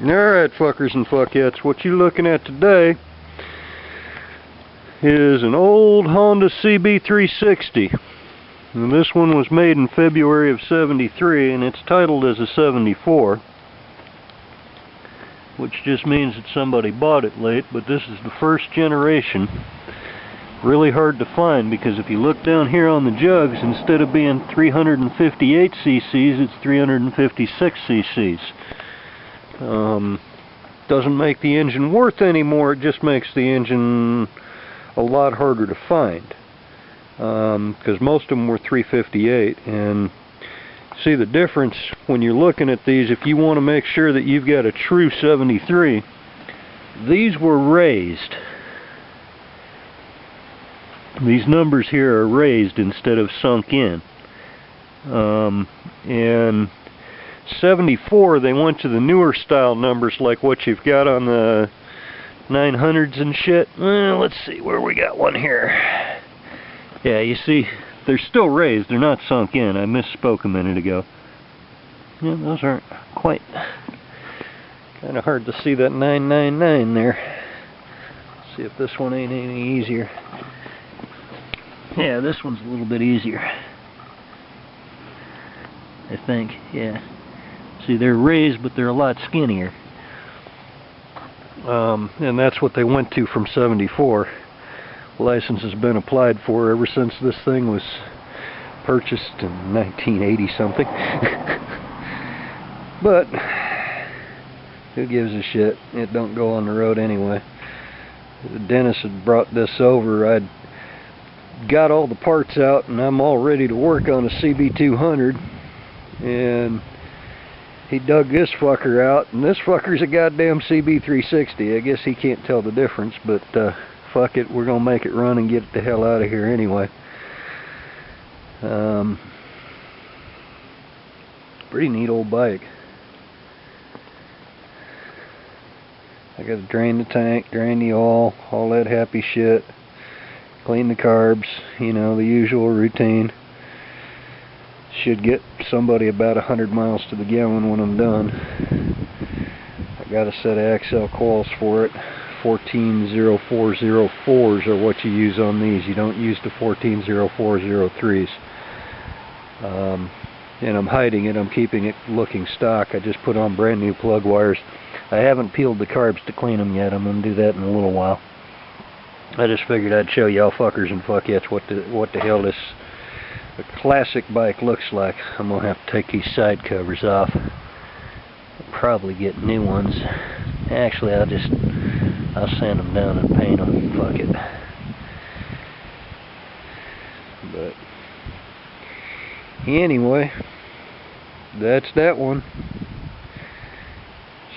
Alright, fuckers and fuckettes, what you're looking at today is an old Honda CB360. And this one was made in February of '73, and it's titled as a '74, which just means that somebody bought it late, but this is the first generation. Really hard to find, because if you look down here on the jugs, instead of being 358 cc's, it's 356 cc's. Doesn't make the engine worth any more, it just makes the engine a lot harder to find. Because most of them were 358, and see the difference when you're looking at these. If you want to make sure that you've got a true 73, these were raised. These numbers here are raised instead of sunk in. And 74, they went to the newer style numbers like what you've got on the 900s and shit. Well, let's see where we got one here. Yeah, you see, they're still raised, they're not sunk in. I misspoke a minute ago. Yeah, those aren't quite. Kind of hard to see that 999 there. Let's see if this one ain't any easier. Yeah, this one's a little bit easier, I think. Yeah. See, they're raised, but they're a lot skinnier. And that's what they went to from '74. License has been applied for ever since this thing was purchased in 1980 something. But who gives a shit? It don't go on the road anyway. Dennis had brought this over. I'd got all the parts out, and I'm all ready to work on a CB200, and he dug this fucker out, and this fucker's a goddamn CB360. I guess he can't tell the difference, but fuck it, we're gonna make it run and get the hell out of here anyway. Pretty neat old bike. I gotta drain the tank, drain the oil, all that happy shit. Clean the carbs, you know, the usual routine. Should get somebody about 100 miles to the gallon when I'm done. I got a set of Axle coils for it. 140404s are what you use on these. You don't use the 140403s. And I'm hiding it. I'm keeping it looking stock. I just put on brand new plug wires. I haven't peeled the carbs to clean them yet. I'm going to do that in a little while. I just figured I'd show y'all fuckers and fuckettes what the hell this classic bike looks like. I'm gonna have to take these side covers off. Probably get new ones. Actually, I'll sand them down and paint them. Fuck it. But anyway, that's that one.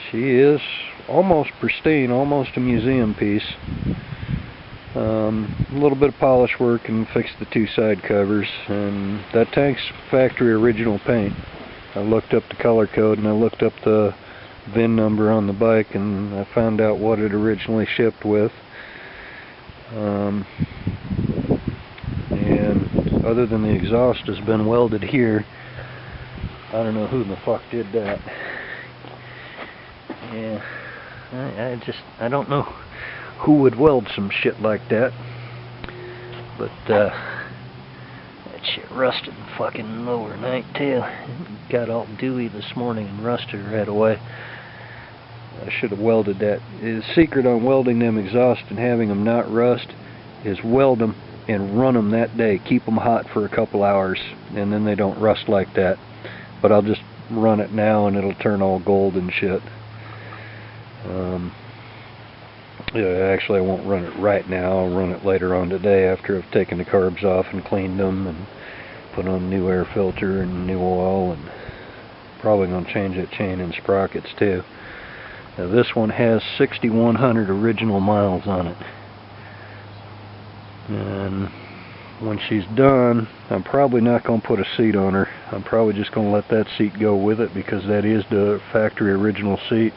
She is almost pristine, almost a museum piece. A little bit of polish work and fix the two side covers, and that tank's factory original paint. I looked up the color code and I looked up the VIN number on the bike, and I found out what it originally shipped with. And other than the exhaust has been welded here, I don't know who the fuck did that. Yeah, I don't know who would weld some shit like that, but that shit rusted fucking overnight too. Got all dewy this morning and rusted right away. I should have welded that. The secret on welding them exhaust and having them not rust is weld them and run them that day. Keep them hot for a couple hours, and then they don't rust like that. But I'll just run it now and it'll turn all gold and shit. Yeah, actually I won't run it right now. I'll run it later on today after I've taken the carbs off and cleaned them and put on new air filter and new oil, and probably going to change that chain and sprockets too. Now, this one has 6,100 original miles on it, and when she's done, I'm probably not going to put a seat on her. I'm probably just going to let that seat go with it, because that is the factory original seat.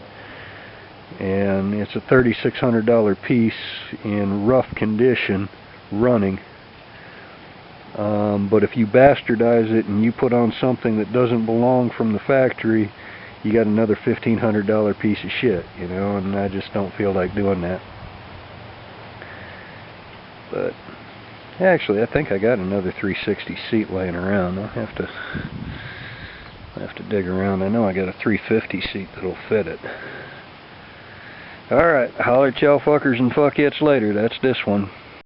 And it's a $3,600 piece in rough condition running. But if you bastardize it and you put on something that doesn't belong from the factory, you got another $1,500 piece of shit, you know, and I just don't feel like doing that. But actually, I think I got another 360 seat laying around. I'll have to dig around. I know I got a 350 seat that'll fit it. Alright, holler at y'all fuckers and fuckets later. That's this one.